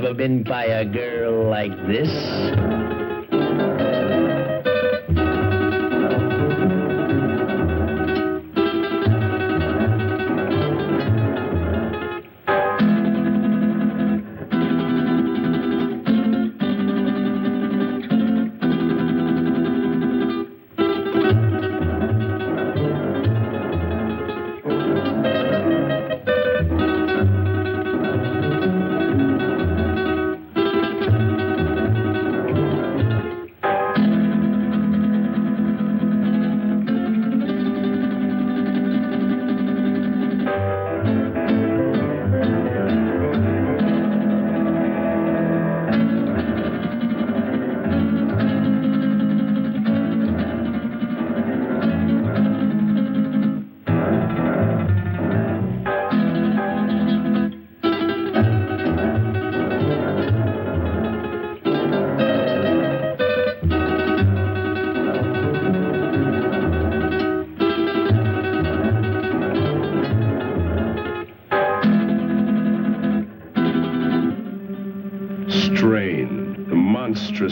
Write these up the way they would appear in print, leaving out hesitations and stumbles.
ever been by a girl like this?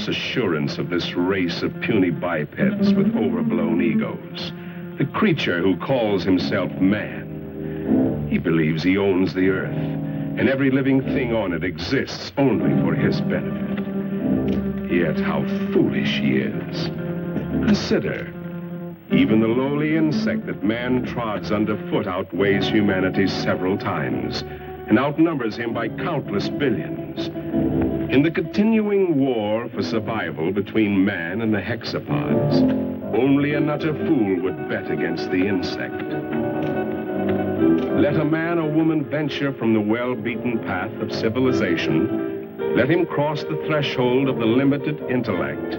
Assurance of this race of puny bipeds with overblown egos. The creature who calls himself man. He believes he owns the earth, and every living thing on it exists only for his benefit. Yet how foolish he is. Consider, even the lowly insect that man trods underfoot outweighs humanity several times, and outnumbers him by countless billions. In the continuing war for survival between man and the hexapods, only an utter fool would bet against the insect. Let a man or woman venture from the well-beaten path of civilization, let him cross the threshold of the limited intellect,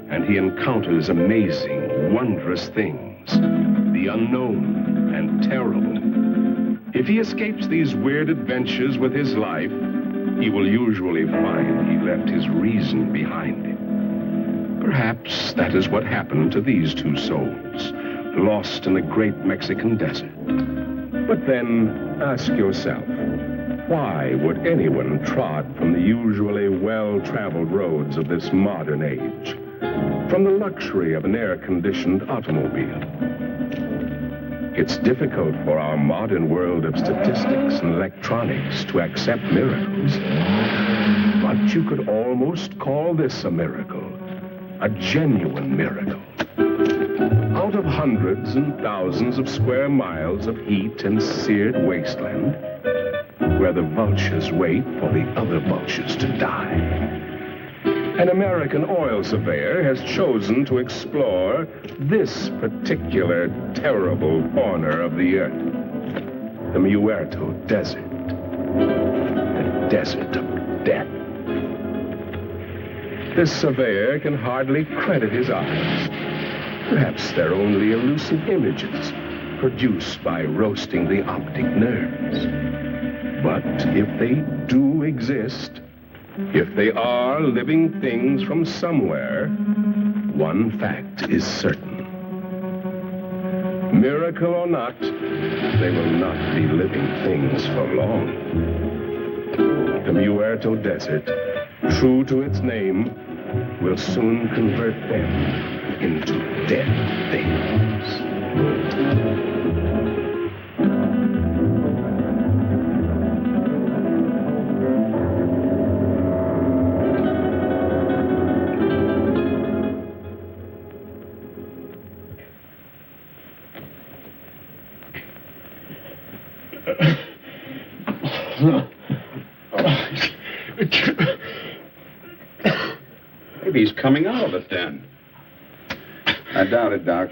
and he encounters amazing, wondrous things, the unknown and terrible. If he escapes these weird adventures with his life, he will usually find he left his reason behind him. Perhaps that is what happened to these two souls, lost in the great Mexican desert. But then, ask yourself, why would anyone trod from the usually well-traveled roads of this modern age, from the luxury of an air-conditioned automobile? It's difficult for our modern world of statistics and electronics to accept miracles. But you could almost call this a miracle, a genuine miracle. Out of hundreds and thousands of square miles of heat and seared wasteland, where the vultures wait for the other vultures to die, an American oil surveyor has chosen to explore this particular terrible corner of the earth, the Muerto Desert, the desert of death. This surveyor can hardly credit his eyes. Perhaps they're only elusive images produced by roasting the optic nerves. But if they do exist, if they are living things from somewhere, one fact is certain. Miracle or not, they will not be living things for long. The Muerto Desert, true to its name, will soon convert them into dead things. Maybe he's coming out of it then. I doubt it, Doc.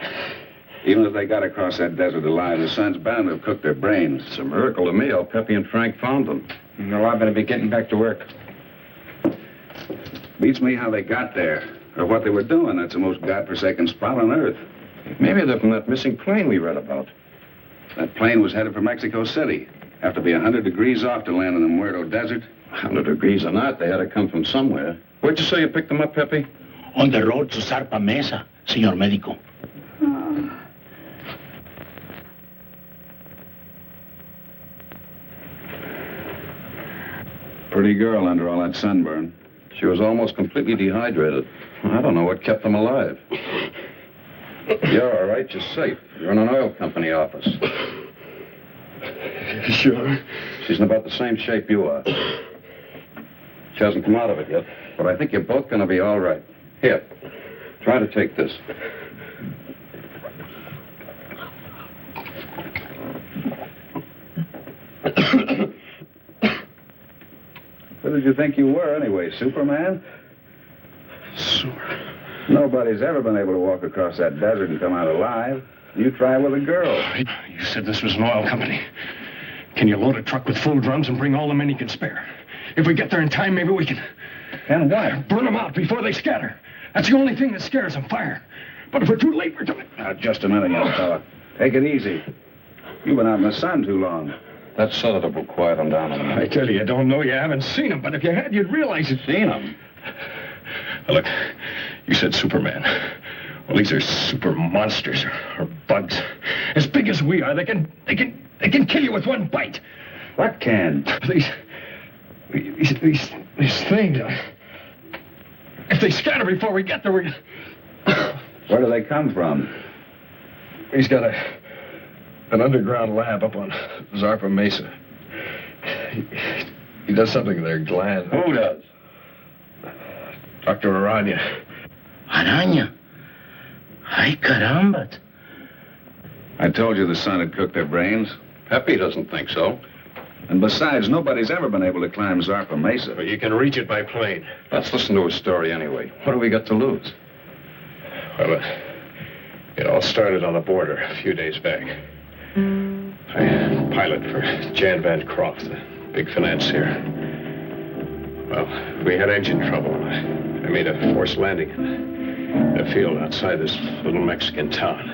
Even if they got across that desert alive, the sun's bound to have cooked their brains. It's a miracle to me how Pepe and Frank found them. No, I better be getting back to work. Beats me how they got there, or what they were doing. That's the most godforsaken spot on Earth. Maybe they're from that missing plane we read about. That plane was headed for Mexico City. Have to be 100 degrees off to land in the Muerto Desert. 100 degrees or not, they had to come from somewhere. Where'd you say you picked them up, Pepe? On the road to Zarpa Mesa, señor médico. Pretty girl under all that sunburn. She was almost completely dehydrated. I don't know what kept them alive. You're all right. You're safe. You're in an oil company office. Sure. She's in about the same shape you are. She hasn't come out of it yet, but I think you're both going to be all right. Here, try to take this. Who did you think you were, anyway, Superman? Nobody's ever been able to walk across that desert and come out alive. You try with a girl. You said this was an oil company. Can you load a truck with full drums and bring all the men you can spare? If we get there in time, maybe we can... And what? Burn them out before they scatter. That's the only thing that scares them, fire. But if we're too late, we're coming... Now, just a minute, young fella. Take it easy. You've been out in the sun too long. That sedative will quiet them down a minute. I tell you, I don't know. You haven't seen them, but if you had, you'd realize it. Seen them? Look, you said Superman. Well, these are super monsters or bugs. As big as we are, they can kill you with one bite. What can? These things. If they scatter before we get there, we... Where do they come from? He's got an underground lab up on Zarpa Mesa. He does something to their gland. Who does? Dr. Aranya. Araña. Ay, caramba. I told you the sun had cooked their brains. Pepe doesn't think so. And besides, nobody's ever been able to climb Zarpa Mesa. But you can reach it by plane. Let's listen to his story anyway. What do we got to lose? Well, it all started on the border a few days back. I pilot for Jan Van Croft, the big financier. Well, we had engine trouble. I made a forced landing in a field outside this little Mexican town.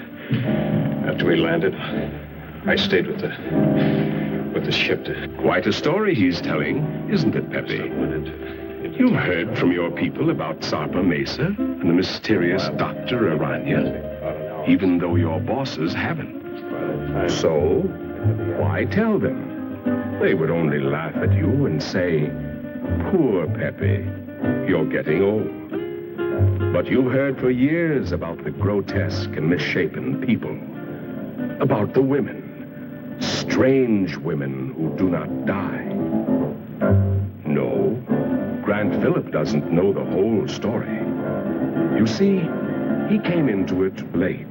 After we landed, I stayed with the ship to... Quite a story he's telling, isn't it, Pepe? You've heard from your people about Zarpa Mesa and the mysterious Dr. Aranya, even though your bosses haven't. So, why tell them? They would only laugh at you and say, "Poor Pepe, you're getting old." But you've heard for years about the grotesque and misshapen people, about the women, strange women who do not die. No, Grant Phillip doesn't know the whole story. You see, he came into it late.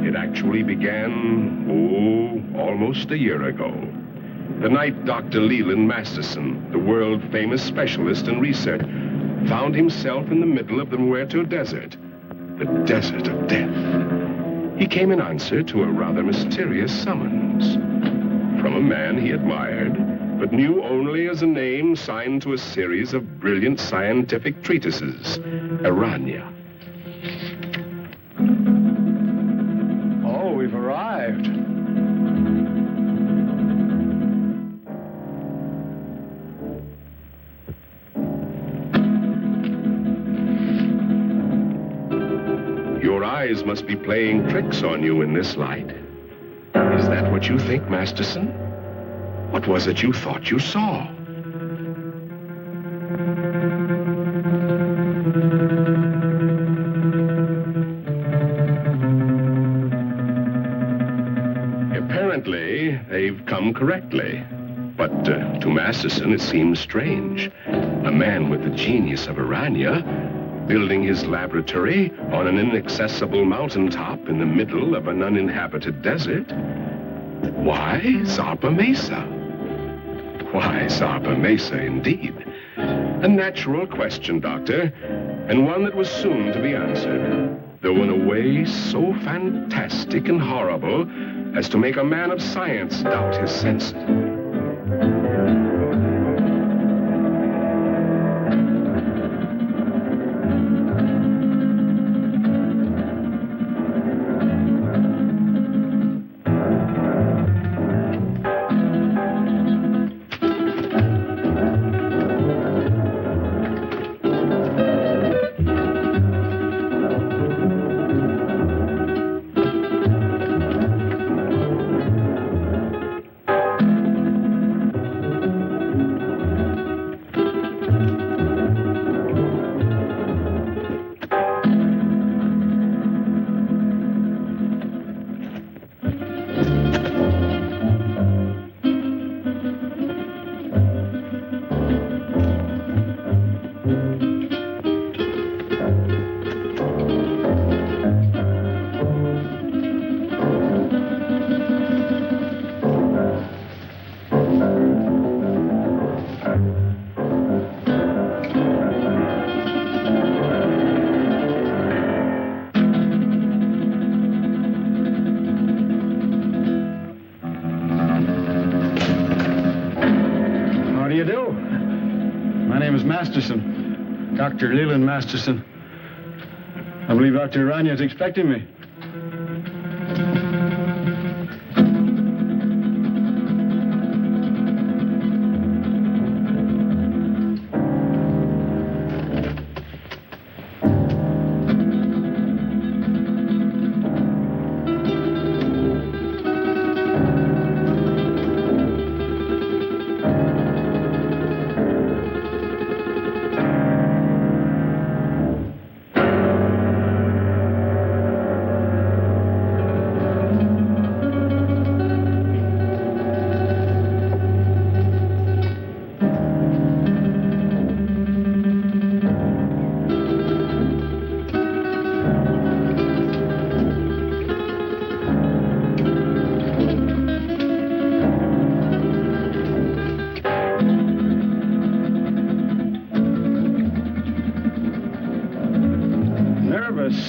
It actually began, almost a year ago. The night Dr. Leland Masterson, the world-famous specialist in research, found himself in the middle of the Muerto Desert, the desert of death. He came in answer to a rather mysterious summons from a man he admired, but knew only as a name signed to a series of brilliant scientific treatises, Aranya. Oh, we've arrived. Your eyes must be playing tricks on you in this light. Is that what you think, Masterson? What was it you thought you saw? Apparently, they've come correctly. But to Masterson, it seems strange. A man with the genius of Aranya building his laboratory on an inaccessible mountaintop in the middle of an uninhabited desert. Why Zarpa Mesa? Why Zarpa Mesa, indeed? A natural question, Doctor, and one that was soon to be answered, though in a way so fantastic and horrible as to make a man of science doubt his senses. is Masterson. Dr. Leland Masterson. I believe Dr. Aranya is expecting me.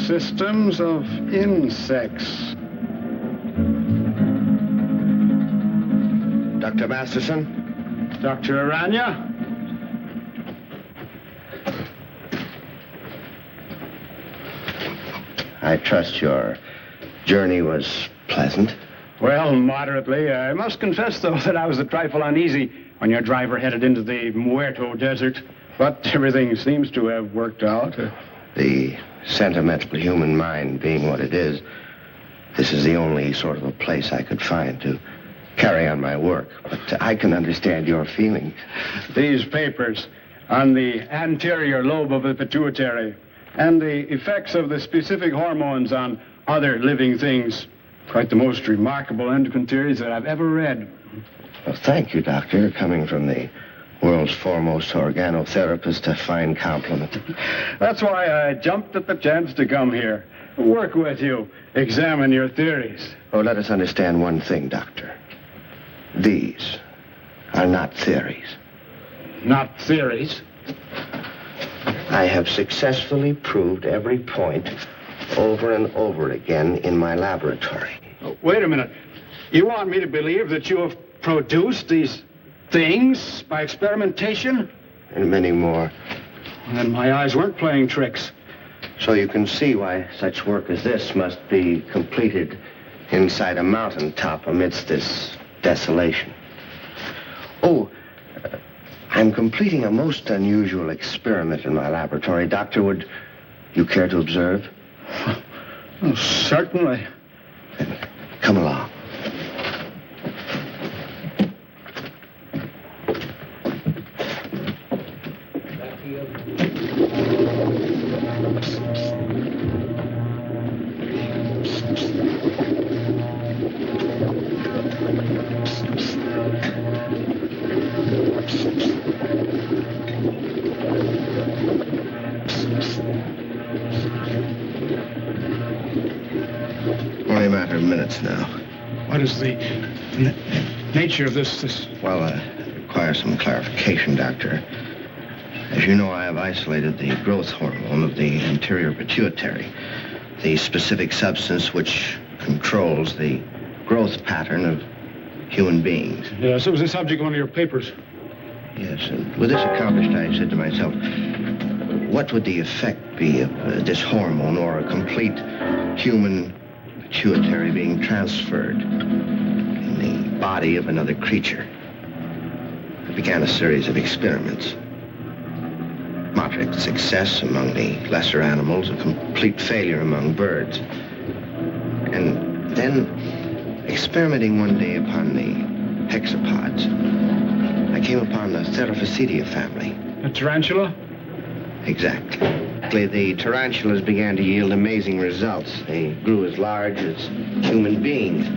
Systems of insects. Dr. Masterson? Dr. Aranya? I trust your journey was pleasant. Well, moderately. I must confess, though, that I was a trifle uneasy when your driver headed into the Muerto Desert. But everything seems to have worked out. The sentimental human mind being what it is, this is the only sort of a place I could find to carry on my work. But I can understand your feelings. These papers on the anterior lobe of the pituitary and the effects of the specific hormones on other living things. Quite the most remarkable endocrine theories that I've ever read. Well, thank you, Doctor. Coming from the world's foremost organotherapist, a fine compliment. That's why I jumped at the chance to come here. Work with you. Examine your theories. Oh, let us understand one thing, Doctor. These are not theories. Not theories? I have successfully proved every point over and over again in my laboratory. Oh, wait a minute. You want me to believe that you have produced these things by experimentation? And many more. And my eyes weren't playing tricks. So you can see why such work as this must be completed inside a mountaintop amidst this desolation. Oh, I'm completing a most unusual experiment in my laboratory. Doctor, would you care to observe? Oh, certainly. Then come along. Only a matter of minutes now. What is the nature of this? Well, it requires some clarification, Doctor. As you know, I have isolated the growth hormone of the anterior pituitary, the specific substance which controls the growth pattern of human beings. Yes, it was the subject of one of your papers. Yes, and with this accomplished, I said to myself, what would the effect be of this hormone or a complete human pituitary being transferred in the body of another creature? I began a series of experiments. Moderate success among the lesser animals, a complete failure among birds. And then, experimenting one day upon the hexapods, I came upon the Theraphosidia family. A tarantula? Exactly. The tarantulas began to yield amazing results. They grew as large as human beings,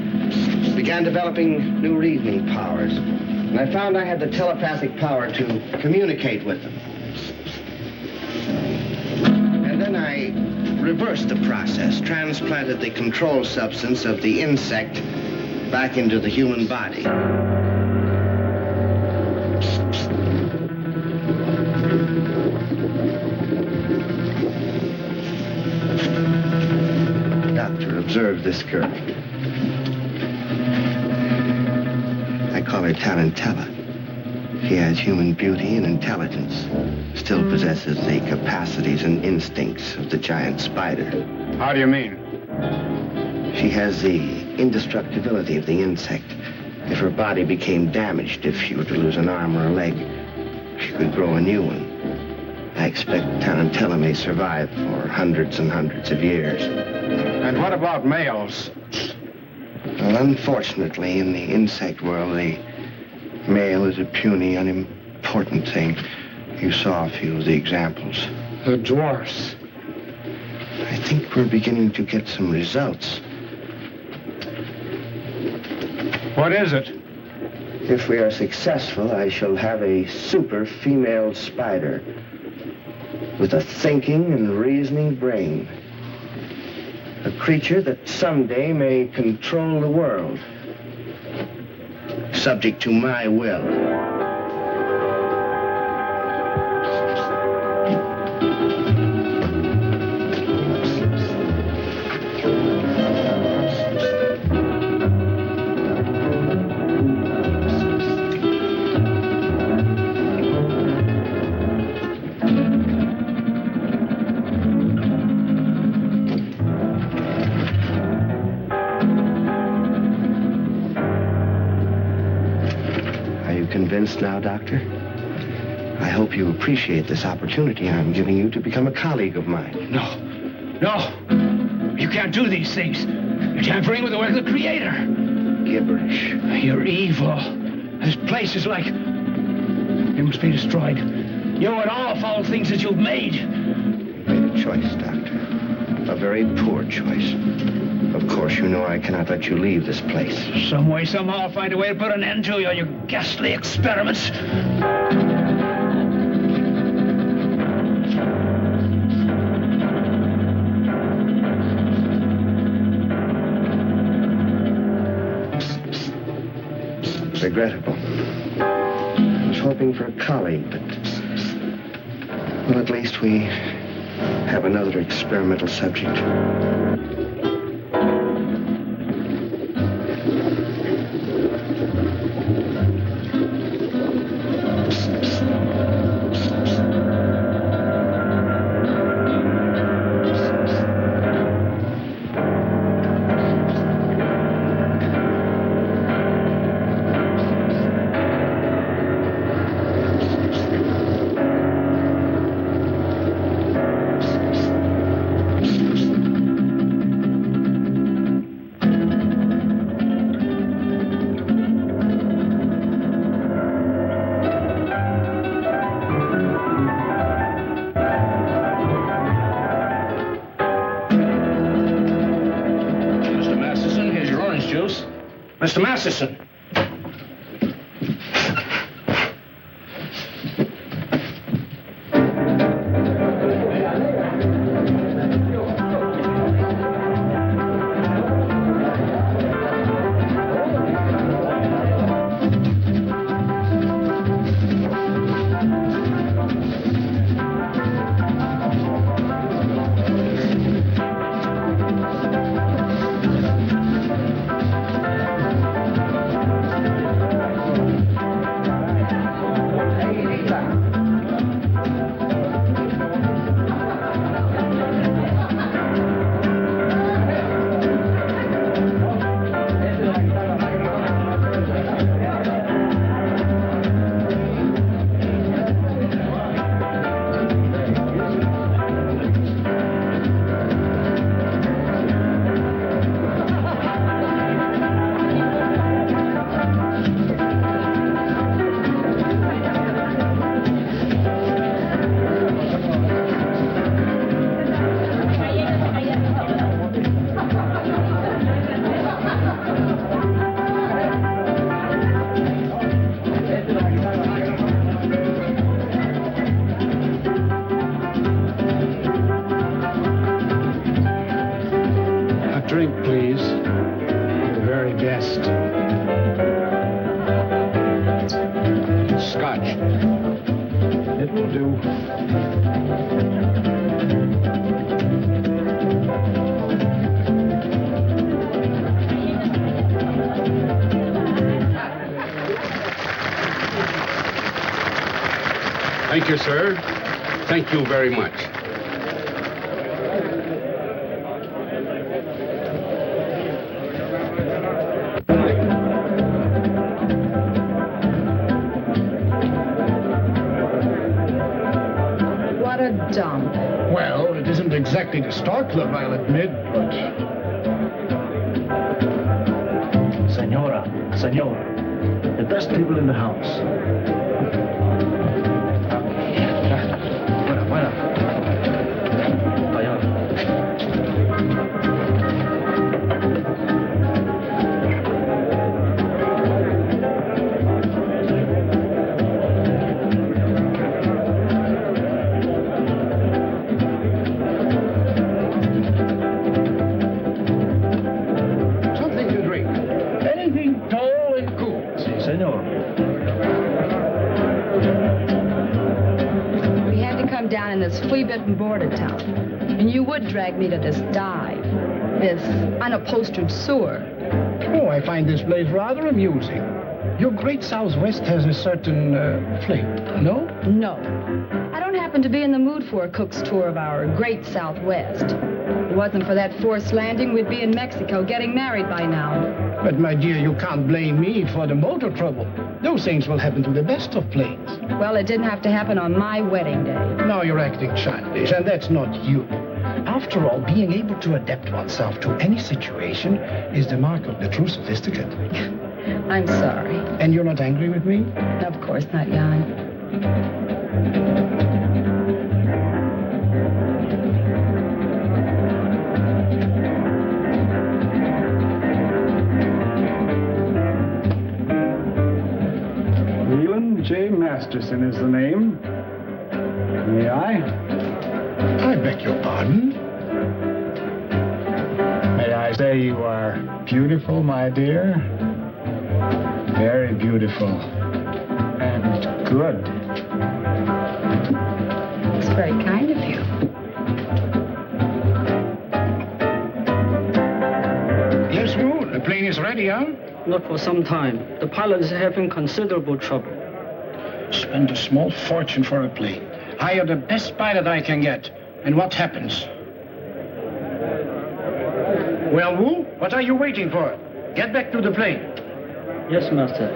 began developing new reasoning powers, and I found I had the telepathic power to communicate with them. And then I reversed the process, transplanted the control substance of the insect back into the human body. Doctor, observe this girl. I call her Tarantella. She has human beauty and intelligence, still possesses the capacities and instincts of the giant spider. How do you mean? She has the indestructibility of the insect. If her body became damaged, if she were to lose an arm or a leg, she could grow a new one. I expect Tarantella may survive for hundreds and hundreds of years. And what about males? Well, unfortunately, in the insect world, the male is a puny, unimportant thing. You saw a few of the examples. The dwarfs. I think we're beginning to get some results. What is it? If we are successful, I shall have a super female spider with a thinking and reasoning brain. A creature that someday may control the world, subject to my will. Convinced now, Doctor? I hope you appreciate this opportunity I'm giving you to become a colleague of mine. No. You can't do these things. You're tampering with the work of the Creator. Gibberish. You're evil. This place is like... It must be destroyed. You and all foul things that you've made. You made a choice, Doctor. A very poor choice. Of course, you know I cannot let you leave this place. Some way, somehow, I'll find a way to put an end to your ghastly experiments. Regrettable. I was hoping for a colleague, but... Well, at least we have another experimental subject. Mr. Masterson. Drink, please. The very best. Scotch. It will do. Thank you, sir. Thank you very much. What a dump. Well, it isn't exactly the Star Club, I'll admit, but... Senora, the best people in the house. Fuera. Allá. Something to drink. Anything tall and cool. Si, senor. We had to come down in this flea-bitten border town. And you would drag me to this dive. This unupholstered sewer. Oh, I find this place rather amusing. Your Great Southwest has a certain flavor, no? No. I don't happen to be in the mood for a cook's tour of our Great Southwest. If it wasn't for that forced landing, we'd be in Mexico getting married by now. But, my dear, you can't blame me for the motor trouble. Those things will happen to the best of planes. Well, it didn't have to happen on my wedding day. Now you're acting childish, and that's not you. After all, being able to adapt oneself to any situation is the mark of the true sophisticate. I'm sorry. And you're not angry with me? Of course not, Jan. Leland J. Masterson is the name. May I? I beg your pardon? May I say you are beautiful, my dear? Very beautiful. And good. It's very kind of you. Yes, Wu, the plane is ready, huh? Not for some time. The pilot is having considerable trouble. Spend a small fortune for a plane. Hire the best pilot I can get. And what happens? Well, Wu, what are you waiting for? Get back to the plane. Yes, master.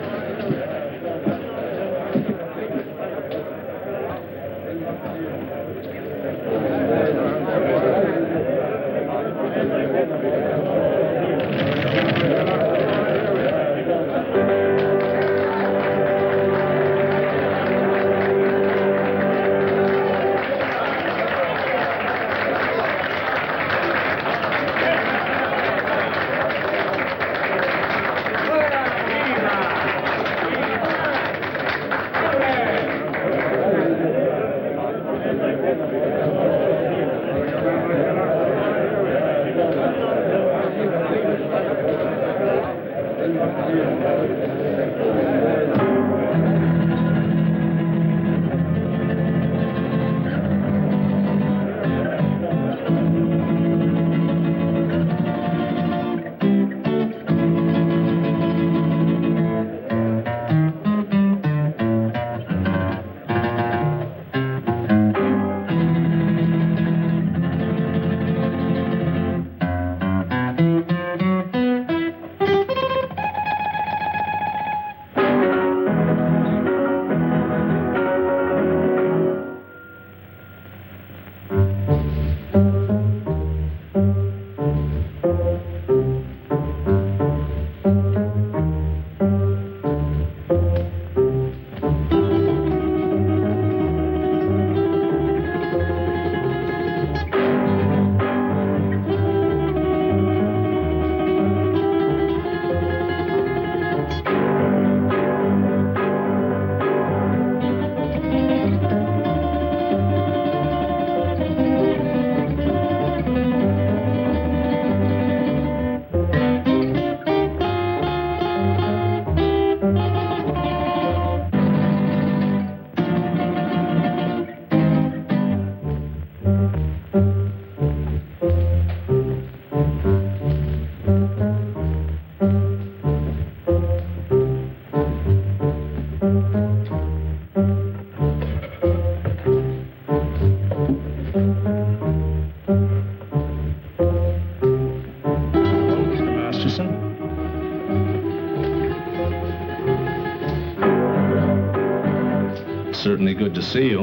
certainly good to see you.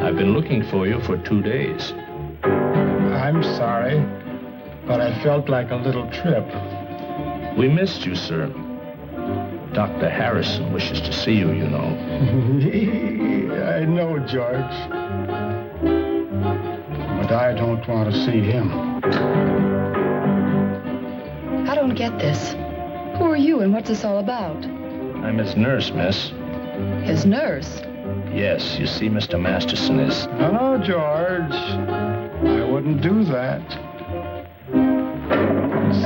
I've been looking for you for 2 days. I'm sorry, but I felt like a little trip. We missed you, sir. Dr. Harrison wishes to see you, you know. I know, George. But I don't want to see him. I don't get this. Who are you and what's this all about? I'm his nurse, miss. His nurse? Yes, you see, Mr. Masterson is... No, George. I wouldn't do that.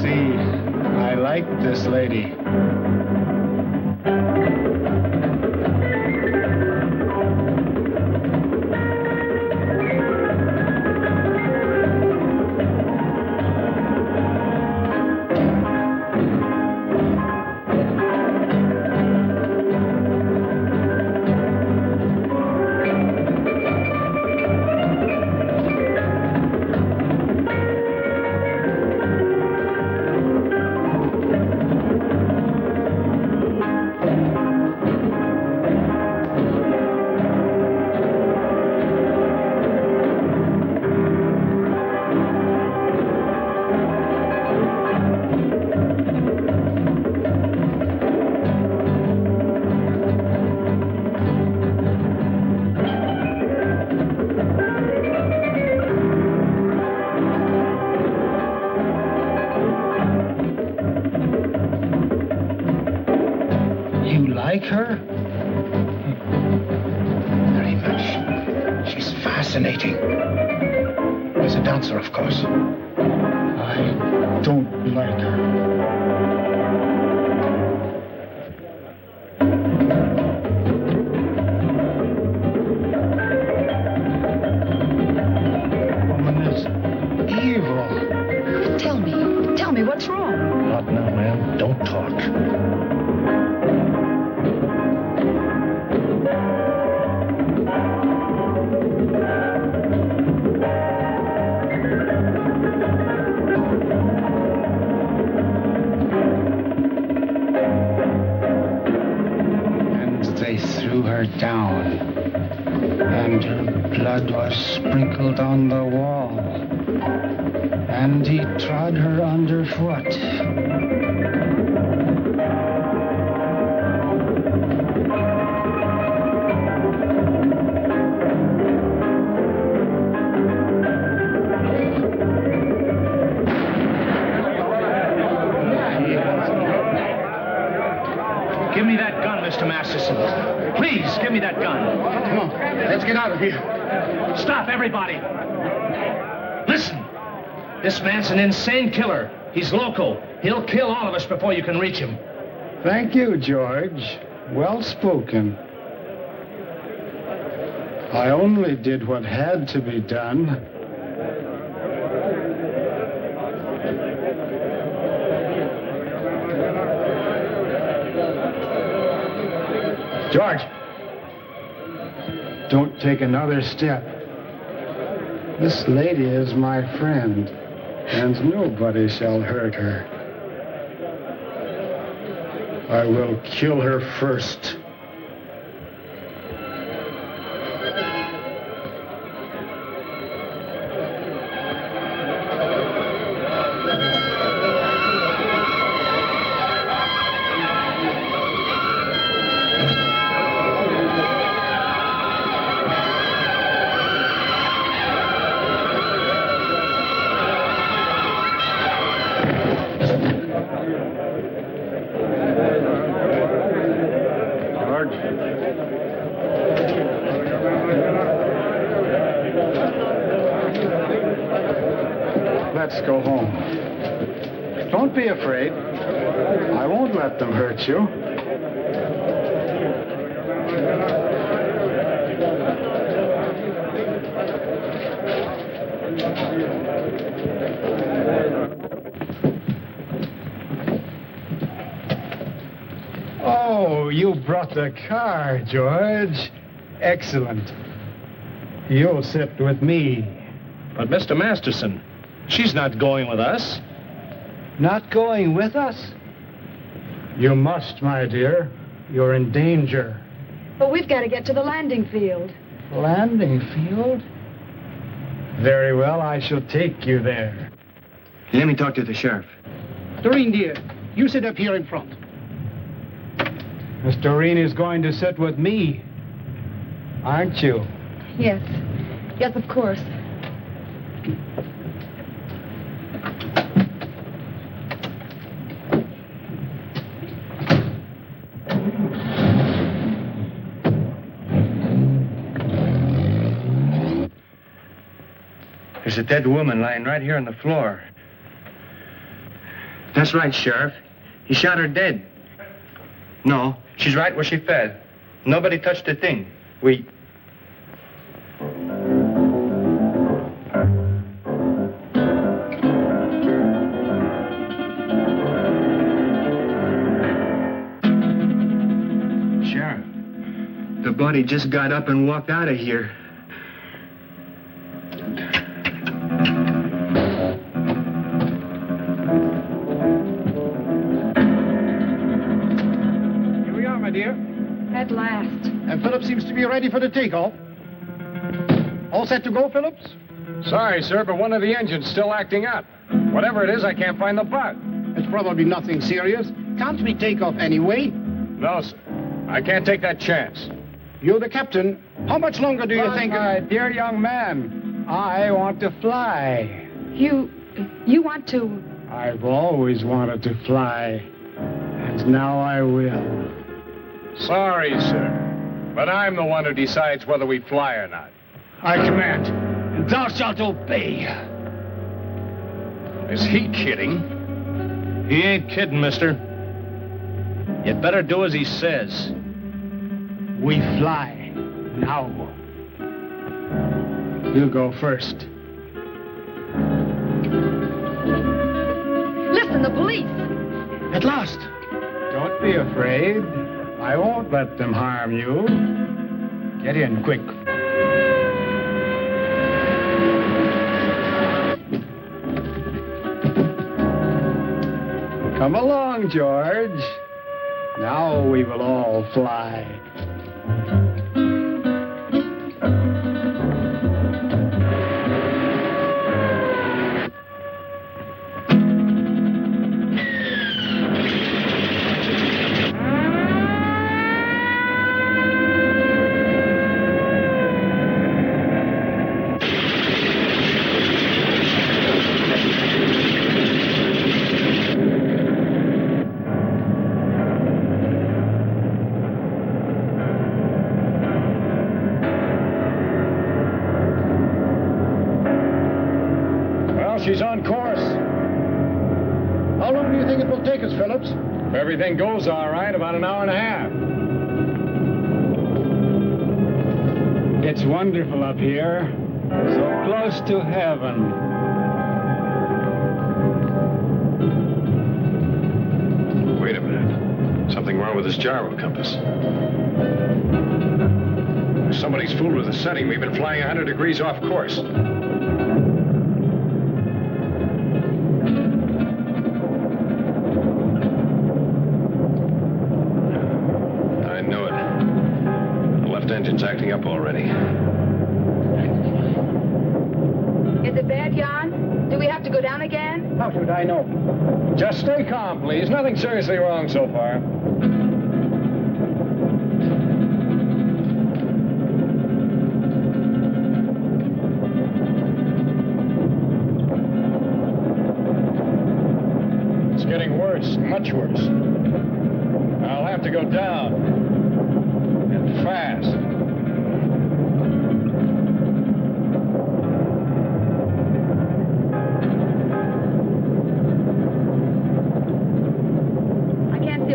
See, I like this lady. Like her? Very much. She's fascinating. As a dancer, of course. I don't like her. Woman is evil. Tell me what's wrong? Not now, ma'am. Don't talk. Down, and her blood was sprinkled on the wall, and he trod her underfoot. Give me that gun, Mr. Masterson. Please, give me that gun. Come on, let's get out of here. Stop, everybody. Listen. This man's an insane killer. He's local. He'll kill all of us before you can reach him. Thank you, George. Well spoken. I only did what had to be done. George, don't take another step. This lady is my friend, and nobody shall hurt her. I will kill her first. Let's go home. Don't be afraid. I won't let them hurt you. Oh, you brought the car, George. Excellent. You'll sit with me. But, Mr. Masterson, she's not going with us. Not going with us? You must, my dear. You're in danger. But we've got to get to the landing field. Landing field? Very well, I shall take you there. Let me talk to the sheriff. Doreen, dear, you sit up here in front. Miss Doreen is going to sit with me, aren't you? Yes. Yes, of course. There's a dead woman lying right here on the floor. That's right, Sheriff. He shot her dead. No, she's right where she fell. Nobody touched a thing. We... Sheriff, the body just got up and walked out of here. At last. And Phillips seems to be ready for the takeoff. All set to go, Phillips? Sorry, sir, but one of the engines still acting up. Whatever it is, I can't find the bug. It's probably nothing serious. Can't we take off anyway? No, sir. I can't take that chance. You're the captain. How much longer do you think... My dear young man, I want to fly. You want to... I've always wanted to fly. And now I will. Sorry, sir, but I'm the one who decides whether we fly or not. I command, and thou shalt obey. Is he kidding? He ain't kidding, mister. You'd better do as he says. We fly now. You go first. Listen, the police! At last! Don't be afraid. I won't let them harm you. Get in quick. Come along, George. Now we will all fly. She's on course. How long do you think it will take us, Phillips? If everything goes all right, about an hour and a half. It's wonderful up here. So close to heaven. Wait a minute. Something wrong with this gyro compass. Somebody's fooled with the setting. We've been flying 100 degrees off course. Engine's acting up already. Is it bad, Jan? Do we have to go down again? How should I know? Just stay calm, please. Nothing seriously wrong so far. It's getting worse, much worse. I'll have to go down. And fast.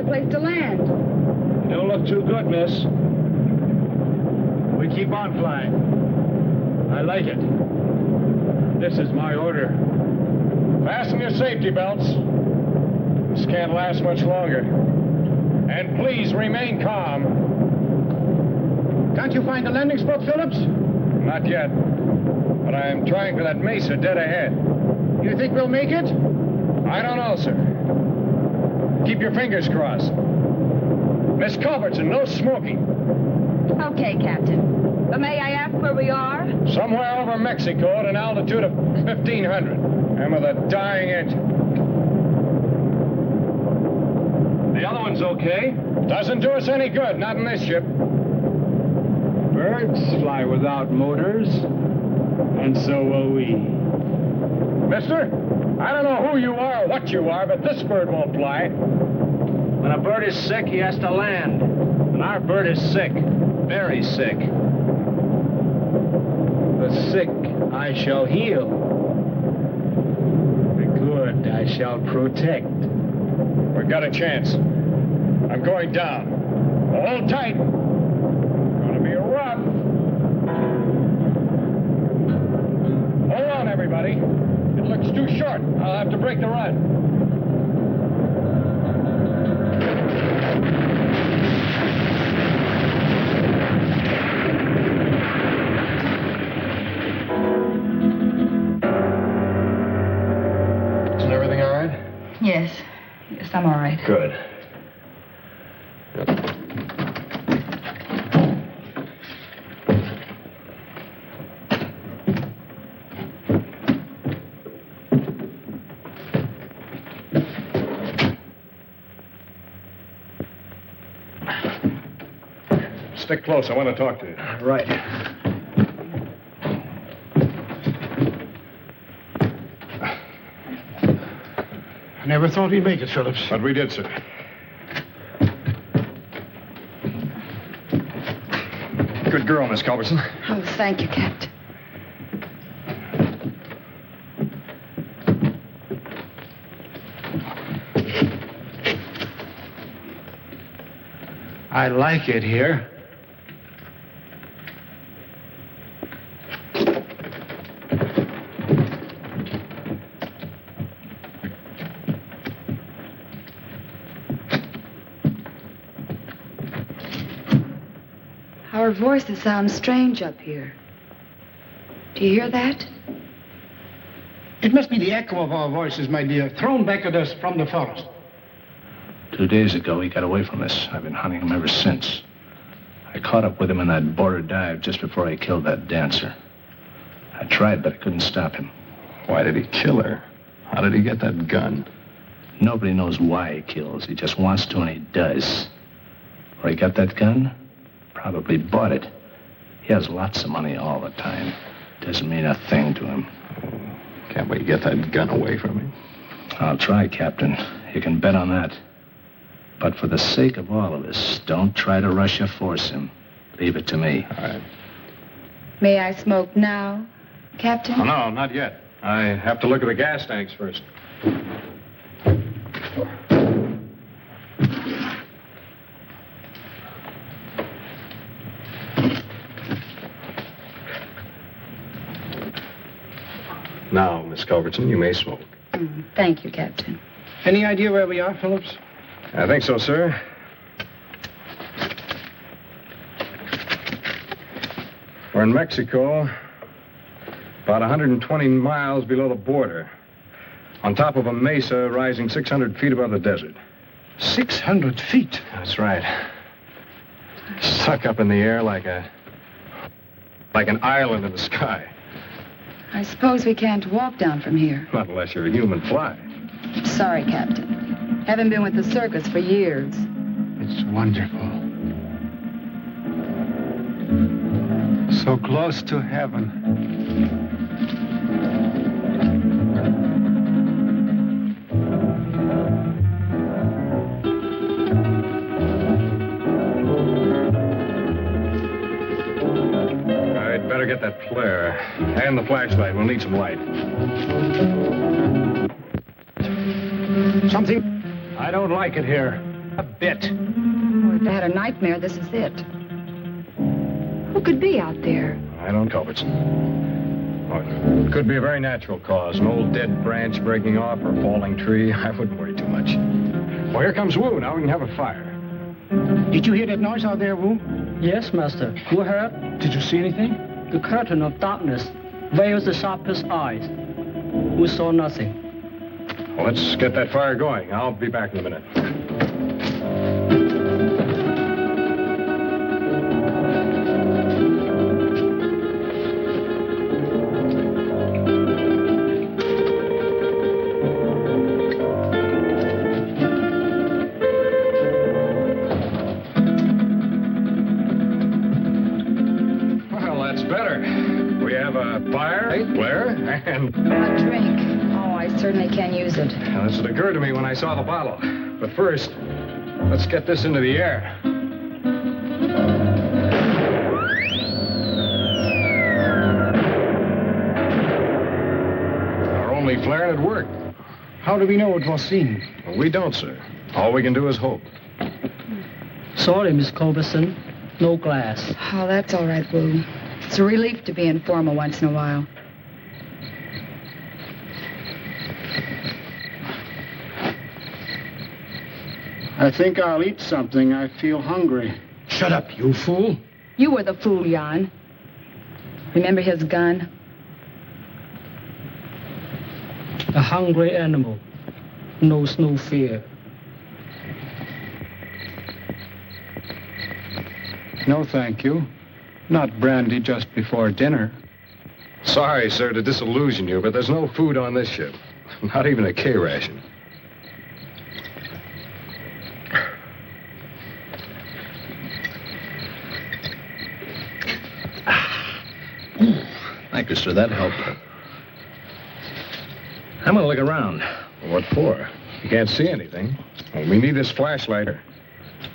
Place to land. You don't look too good, miss. We keep on flying. I like it. This is my order. Fasten your safety belts. This can't last much longer. And please remain calm. Can't you find a landing spot, Phillips? Not yet. But I am trying for that mesa dead ahead. You think we'll make it? I don't know, sir. Keep your fingers crossed. Miss Culbertson, no smoking. Okay, Captain. But may I ask where we are? Somewhere over Mexico at an altitude of 1,500. And with a dying engine. The other one's okay. Doesn't do us any good, not in this ship. Birds fly without motors, and so will we. Mister, I don't know who you are or what you are, but this bird won't fly. When a bird is sick, he has to land. And our bird is sick. Very sick. The sick I shall heal. The good I shall protect. We've got a chance. I'm going down. Hold tight. Gonna be rough. Hold on, everybody. It looks too short. I'll have to break the run. Isn't everything all right? Yes. Yes, I'm all right. Good. Stick close. I want to talk to you. Right. I never thought we'd make it, Phillips. But we did, sir. Good girl, Miss Culbertson. Oh, thank you, Captain. I like it here. Our voices sound strange up here. Do you hear that? It must be the echo of our voices, my dear, thrown back at us from the forest. 2 days ago, he got away from us. I've been hunting him ever since. I caught up with him in that border dive just before I killed that dancer. I tried, but I couldn't stop him. Why did he kill her? How did he get that gun? Nobody knows why he kills. He just wants to, and he does. Where he got that gun? Probably bought it. He has lots of money all the time. Doesn't mean a thing to him. Can't we get that gun away from him? I'll try, Captain. You can bet on that. But for the sake of all of us, don't try to rush or force him. Leave it to me. All right. May I smoke now, Captain? Oh, no, not yet. I have to look at the gas tanks first. Now, Miss Culbertson, you may smoke. Thank you, Captain. Any idea where we are, Phillips? I think so, sir. We're in Mexico, about 120 miles below the border, on top of a mesa rising 600 feet above the desert. 600 feet? That's right. Stuck up in the air like an island in the sky. I suppose we can't walk down from here. Not unless you're a human fly. Sorry, Captain. Haven't been with the circus for years. It's wonderful. So close to heaven. I'd better get that flare. And the flashlight. We'll need some light. Something? I don't like it here. A bit. Oh, if I had a nightmare, this is it. Who could be out there? I don't know, Culbertson. Oh, it could be a very natural cause. An old dead branch breaking off or a falling tree. I wouldn't worry too much. Well, here comes Wu. Now we can have a fire. Did you hear that noise out there, Wu? Yes, Master. You heard? Did you see anything? The curtain of darkness veils the sharpest eyes. We saw nothing. Well, let's get that fire going. I'll be back in a minute. light, Blair, and... A drink. Oh, I certainly can use it. Well, that's what occurred to me when I saw the bottle. But first, let's get this into the air. Our only flare and it worked. How do we know it was seen? Well, we don't, sir. All we can do is hope. Sorry, Miss Culberson. No glass. Oh, that's all right, Wu. It's a relief to be informal once in a while. I think I'll eat something. I feel hungry. Shut up, you fool. You were the fool, Jan. Remember his gun? A hungry animal knows no fear. No, thank you. Not brandy just before dinner. Sorry, sir, to disillusion you, but there's no food on this ship. Not even a K ration. Thank you, sir. That helped. I'm gonna look around. What for? You can't see anything. Well, we need this flashlight.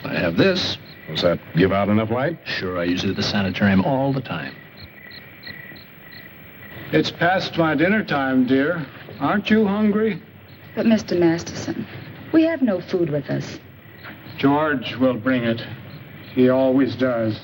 I have this. Does that give out enough light? Sure, I use it at the sanitarium all the time. It's past my dinner time, dear. Aren't you hungry? But, Mr. Masterson, we have no food with us. George will bring it. He always does.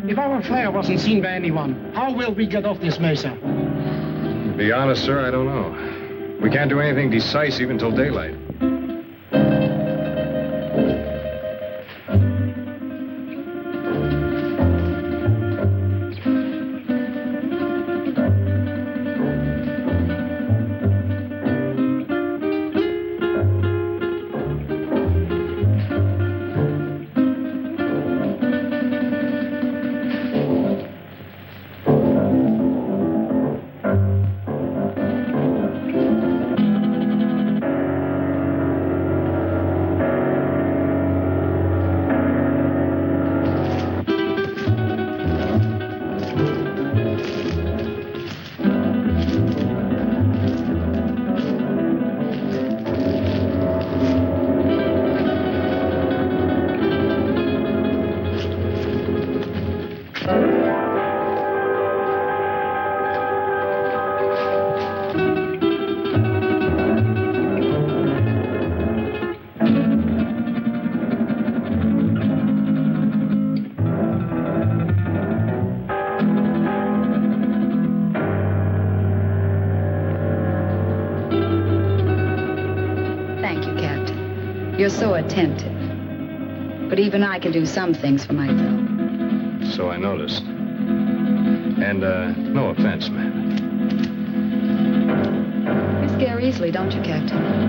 If our flare wasn't seen by anyone, how will we get off this mesa? To be honest, sir, I don't know. We can't do anything decisive until daylight. You're so attentive. But even I can do some things for myself. So I noticed. And, no offense, ma'am. You scare easily, don't you, Captain?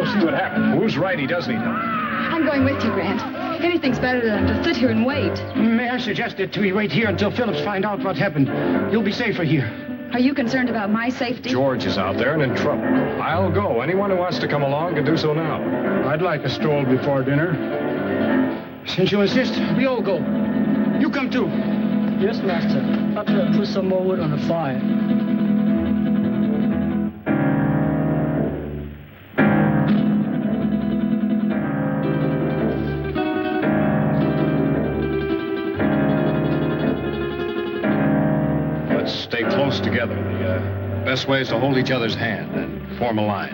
See what happened. Who's right? He does need help. I'm going with you, Grant. Anything's better than to sit here and wait. May I suggest that we wait here until Phillips find out what happened? You'll be safer here. Are you concerned about my safety? George is out there and in trouble. I'll go. Anyone who wants to come along can do so now. I'd like a stroll before dinner. Since you insist, we all go. You come too. Yes, Master. But put some more wood on the fire. Stay close together. The best way is to hold each other's hand and form a line.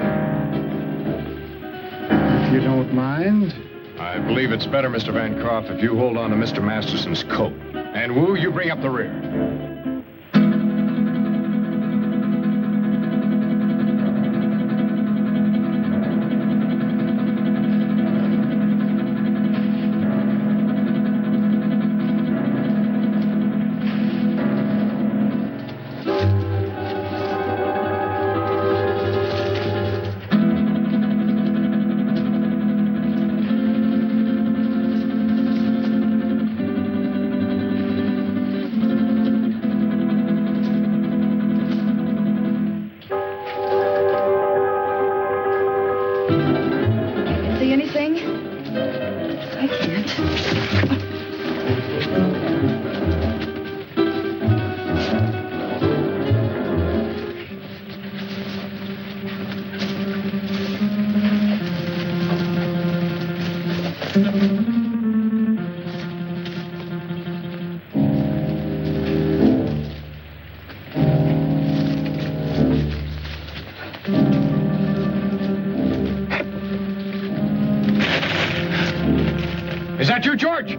If you don't mind. I believe it's better, Mr. Bancroft, if you hold on to Mr. Masterson's coat. And Wu, you bring up the rear. Is that you, George?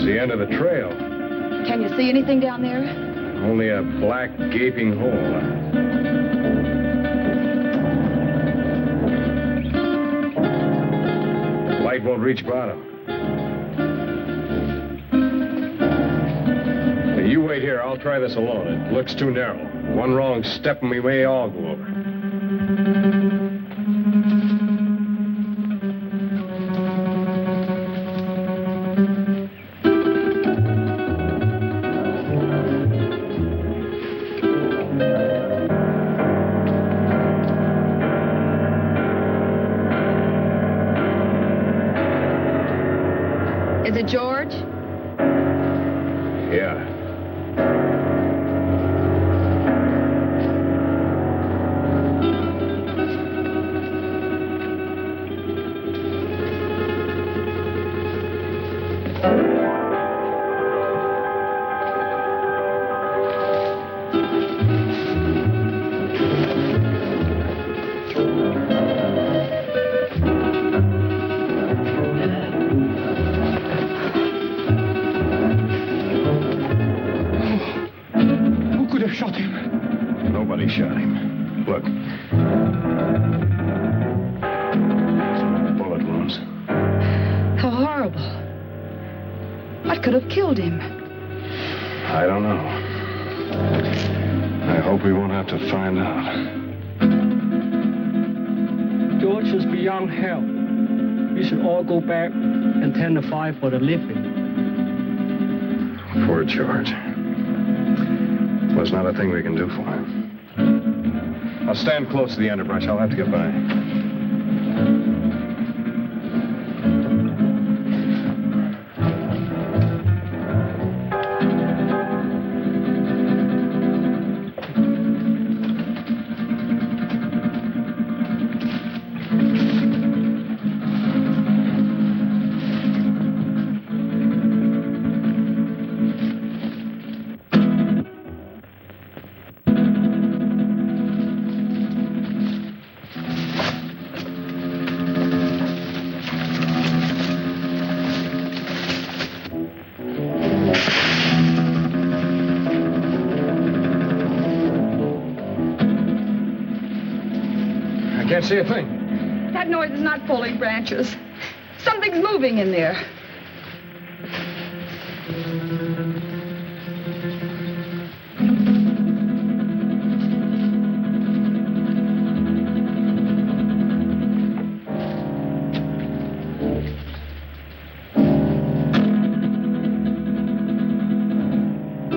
The end of the trail. Can you see anything down there? Only a black, gaping hole. Light won't reach bottom. Hey, you wait here. I'll try this alone. It looks too narrow. One wrong step and we may all go over. Is it George? Yeah. Nobody shot him. Look. Bullet wounds. How horrible. What could have killed him? I don't know. I hope we won't have to find out. George is beyond help. We should all go back and tend the fire for the living. Poor George. Well, there's not a thing we can do for him. I'll stand close to the underbrush. I'll have to get by. Can't see a thing. That noise is not falling branches. Something's moving in there.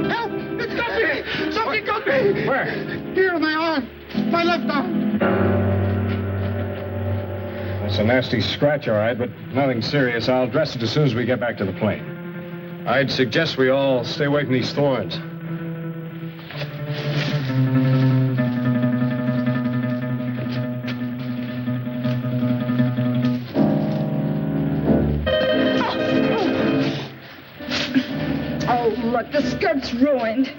Help! It's got me! Something got me! Where? Here on my arm. My left arm. It's a nasty scratch, all right, but nothing serious. I'll dress it as soon as we get back to the plane. I'd suggest we all stay away from these thorns. Oh, look, the skirt's ruined.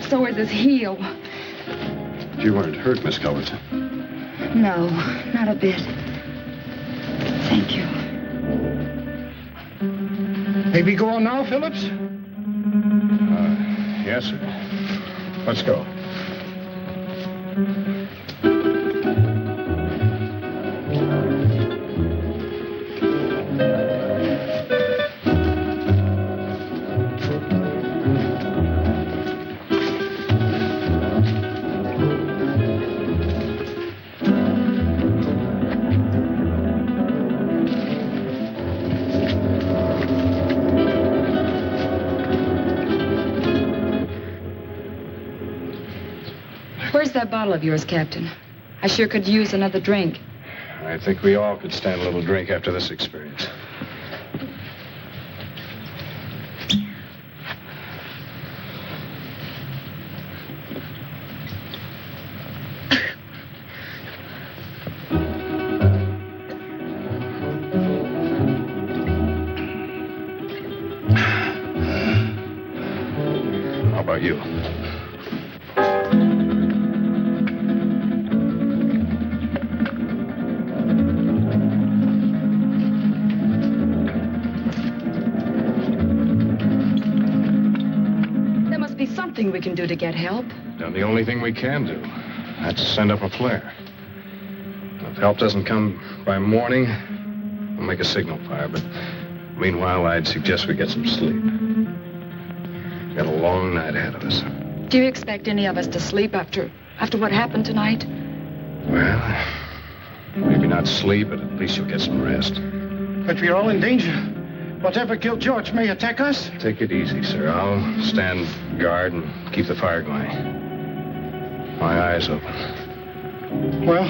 So is his heel. You weren't hurt, Miss Culbertson. No, not a bit. Thank you. May we go on now, Phillips? Yes, sir. Let's go. that bottle of yours, Captain? I sure could use another drink. I think we all could stand a little drink after this experience. How about you? Something we can do to get help. Now, the only thing we can do, that's send up a flare. If help doesn't come by morning, we'll make a signal fire, but meanwhile, I'd suggest we get some sleep. We've got a long night ahead of us. Do you expect any of us to sleep after what happened tonight? Well, maybe not sleep, but at least you'll get some rest. But we're all in danger. Whatever killed George may attack us. Take it easy, sir. I'll stand guard and keep the fire going. My eyes open. Well,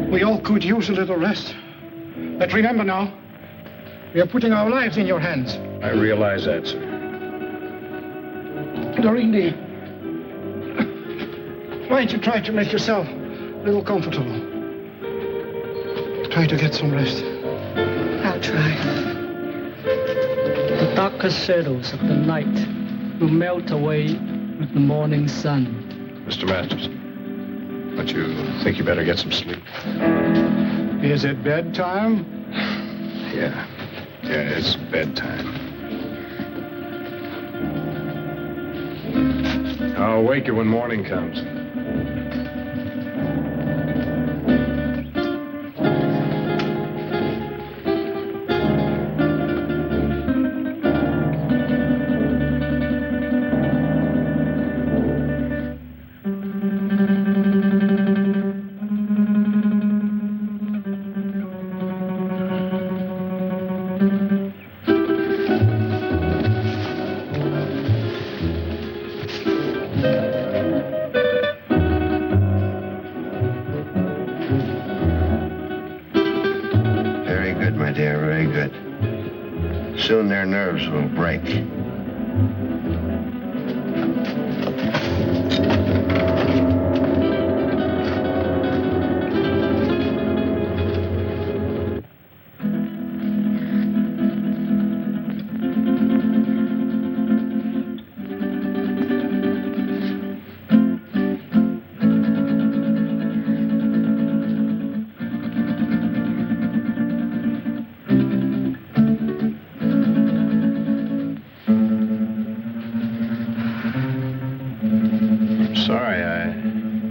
we all could use a little rest. But remember now, we are putting our lives in your hands. I realize that, sir. Doreen, why don't you try to make yourself a little comfortable? Try to get some rest. I'll try. The darker shadows of the night will melt away with the morning sun. Mr. Masters, don't you think you better get some sleep? Is it bedtime? Yeah, it's bedtime. I'll wake you when morning comes. Soon their nerves will break.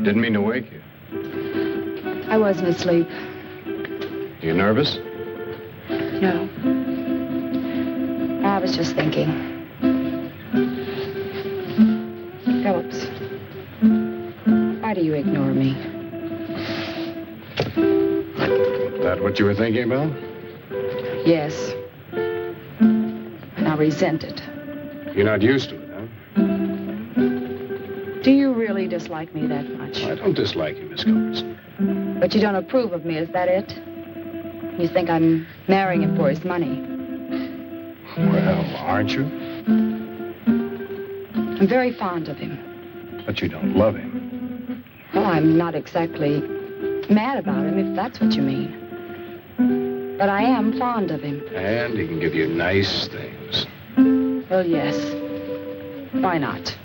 Didn't mean to wake you. I wasn't asleep. You nervous? No. I was just thinking. Phillips, why do you ignore me? Is that what you were thinking about? Yes. And I resent it. You're not used to it, huh? Do you really dislike me that much? I don't dislike you, Miss Culbertson. But you don't approve of me, is that it? You think I'm marrying him for his money? Well, aren't you? I'm very fond of him. But you don't love him. Well, I'm not exactly mad about him, if that's what you mean. But I am fond of him. And he can give you nice things. Well, yes. Why not?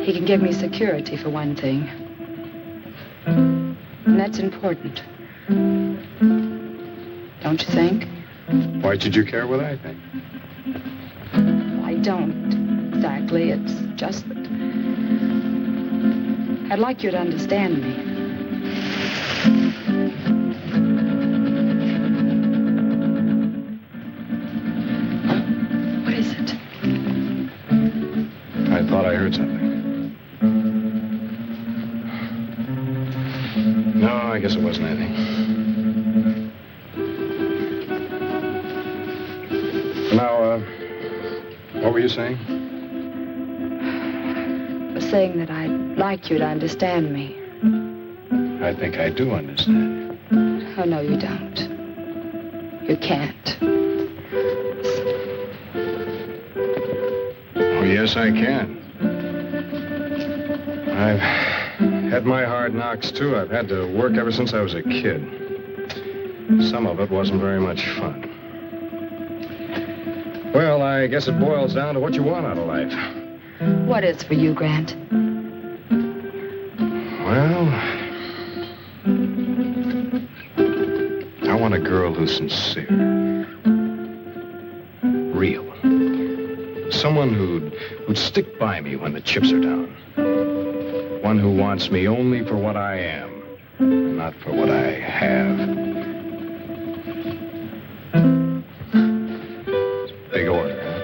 He can give me security, for one thing. And that's important. Don't you think? Why should you care what I think? I don't exactly. It's just that I'd like you to understand me. What is it? I thought I heard something. No, I guess it wasn't anything. Now, what were you saying? I was saying that I'd like you to understand me. I think I do understand. Oh, no, you don't. You can't. Oh, yes, I can. I've had my hard knocks, too. I've had to work ever since I was a kid. Some of it wasn't very much fun. Well, I guess it boils down to what you want out of life. What is for you, Grant? Well, I want a girl who's sincere. Real. Someone who'd stick by me when the chips are down. One who wants me only for what I am, not for what I have. Big order, huh?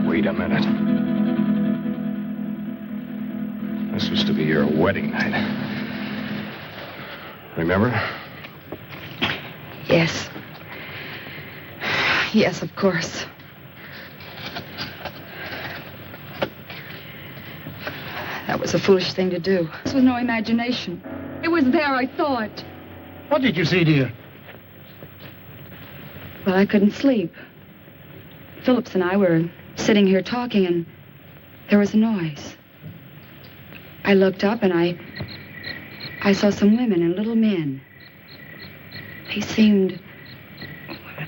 Wait a minute. This was to be your wedding night. Remember? Yes. Yes, of course. That was a foolish thing to do. This was no imagination. It was there, I thought. What did you see, dear? Well, I couldn't sleep. Phillips and I were sitting here talking, and there was a noise. I looked up, and I saw some women and little men. They seemed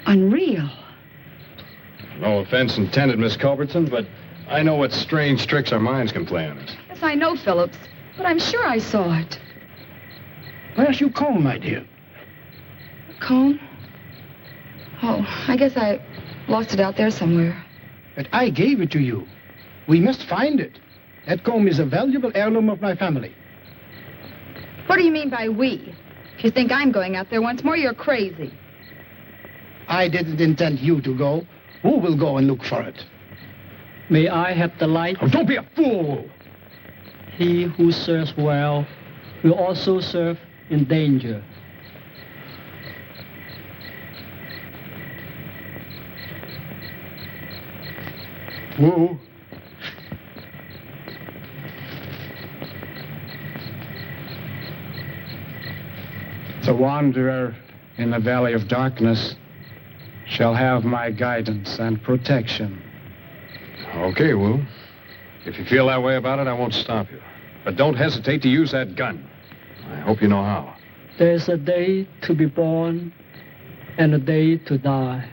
unreal. No offense intended, Miss Culbertson, but I know what strange tricks our minds can play on us. Yes, I know, Phillips, but I'm sure I saw it. Where's your comb, my dear? Comb? Oh, I guess I lost it out there somewhere. But I gave it to you. We must find it. That comb is a valuable heirloom of my family. What do you mean by we? If you think I'm going out there once more, you're crazy. I didn't intend you to go. Who will go and look for it? May I have the light? Oh, don't be a fool! He who serves well will also serve in danger. Who? The wanderer in the valley of darkness shall have my guidance and protection. Okay, Wu. If you feel that way about it, I won't stop you. But don't hesitate to use that gun. I hope you know how. There's a day to be born and a day to die.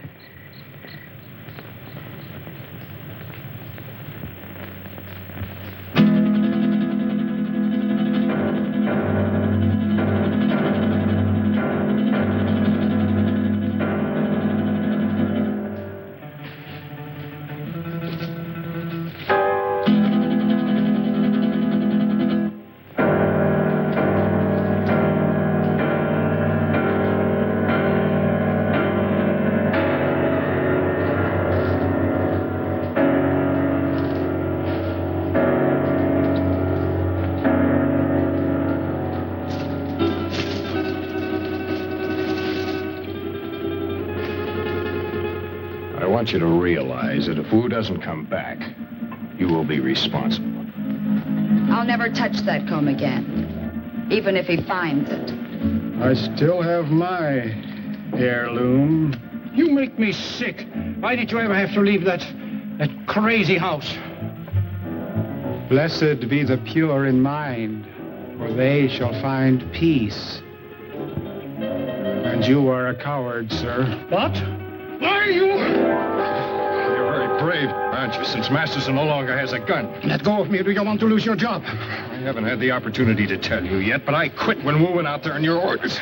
I want you to realize that if Wu doesn't come back, you will be responsible. I'll never touch that comb again, even if he finds it. I still have my heirloom. You make me sick. Why did you ever have to leave that crazy house? Blessed be the pure in mind, for they shall find peace. And you are a coward, sir. What? Why are you? You're very brave, aren't you, since Masterson no longer has a gun? Let go of me, or do you want to lose your job? I haven't had the opportunity to tell you yet, but I quit when Wu went out there on your orders.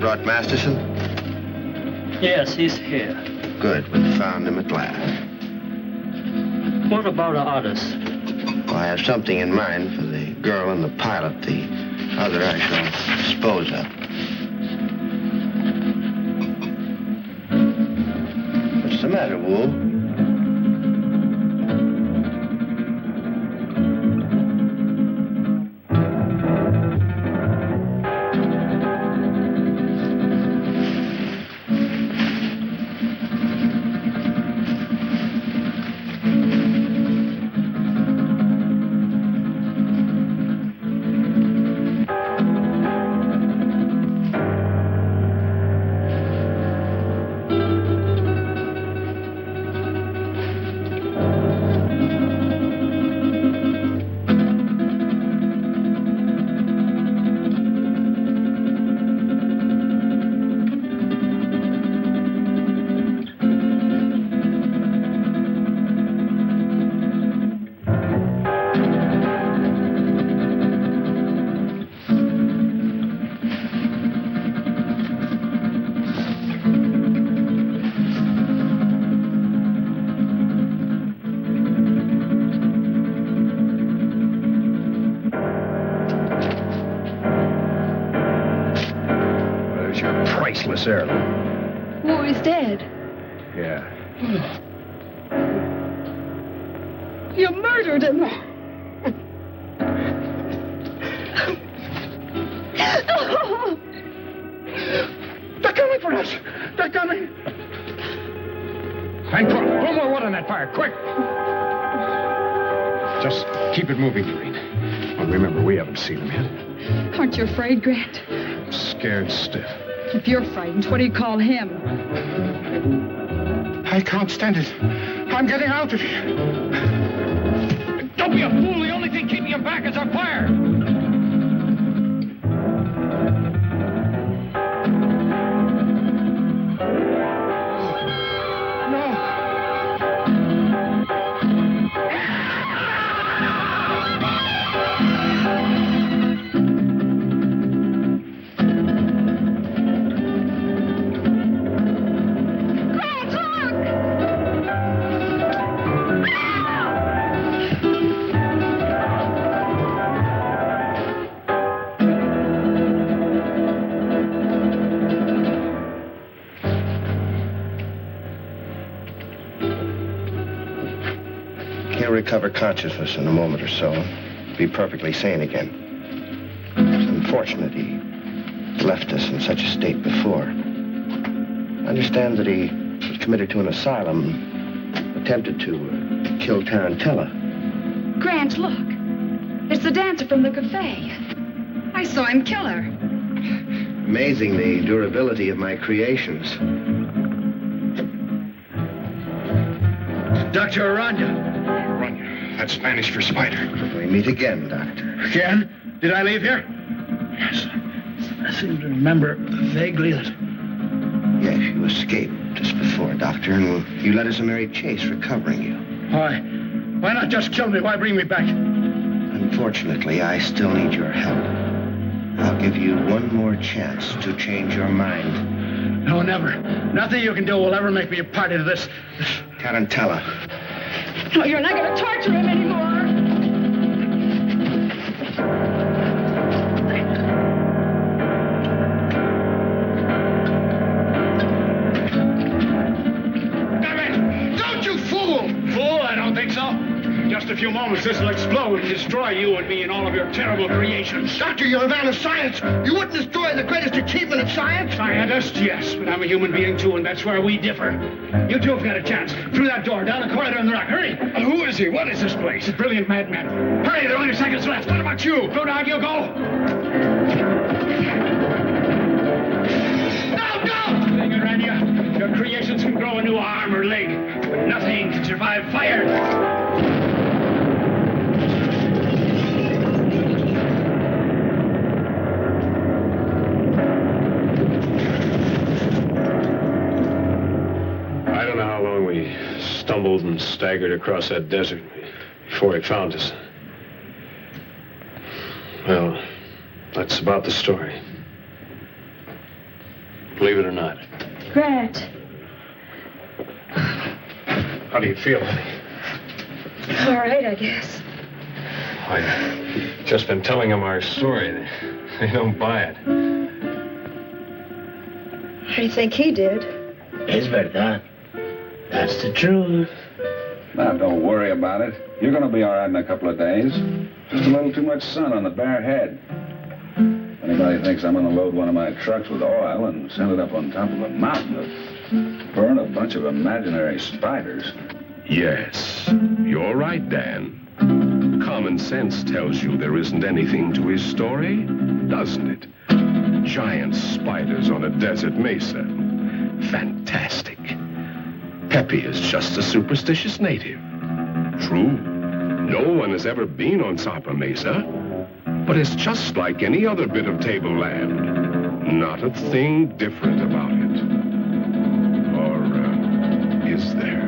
brought Masterson? Yes, he's here. Good. We found him at last. What about the others? Well, I have something in mind for the girl and the pilot. The other I shall dispose of. What's the matter, Wool? Priceless heirloom. Who is dead? Yeah. You murdered him. They're coming for us. They're coming. Hank, throw more wood on that fire, quick. Just keep it moving, Doreen. Well, remember, we haven't seen him yet. Aren't you afraid, Grant? I'm scared stiff. If you're frightened, what do you call him? I can't stand it. I'm getting out of here. Don't be a fool. The only thing keeping him back is our fire. Recover consciousness in a moment or so. Be perfectly sane again. It's unfortunate he left us in such a state before. I understand that he was committed to an asylum, attempted to kill Tarantella. Grant, look. It's the dancer from the cafe. I saw him kill her. Amazing the durability of my creations. Dr. Aranya. That's Spanish for spider. We meet again, Doctor. Again? Did I leave here? Yes. I seem to remember vaguely that... Yes, you escaped just before, Doctor, and you led us a merry chase recovering you. Why? Why not just kill me? Why bring me back? Unfortunately, I still need your help. I'll give you one more chance to change your mind. No, never. Nothing you can do will ever make me a party to this... Tarantella. No, you're not going to torture him anymore. Damn it! Don't you fool! Fool? I don't think so. Just a few moments, this will explode and destroy you and me and all of your terrible creations. Doctor, you're a man of science. You wouldn't destroy the greatest achievement of science. Scientist, yes, but I'm a human being, too, and that's where we differ. You two have got a chance. Through that door, down the corridor in the rock. Hurry! Who is he? What is this place? A brilliant madman. Hurry, there are only seconds left. What about you? Go down, you go. No, don't! Thing around you. Your creations can grow a new arm or leg, but nothing can survive fire. Stumbled and staggered across that desert before he found us. Well, that's about the story. believe it or not. Grant. How do you feel, honey? All right, I guess. I've just been telling them our story. They don't buy it. How do you think he did? Es verdad. That's the truth. Now, don't worry about it. You're going to be all right in a couple of days. Just a little too much sun on the bare head. Anybody thinks I'm going to load one of my trucks with oil and send it up on top of a mountain to burn a bunch of imaginary spiders? Yes, you're right, Dan. Common sense tells you there isn't anything to his story, doesn't it? Giant spiders on a desert mesa. Fantastic. Pepe is just a superstitious native. True, no one has ever been on Sapa Mesa, but it's just like any other bit of tableland. Not a thing different about it. Or is there?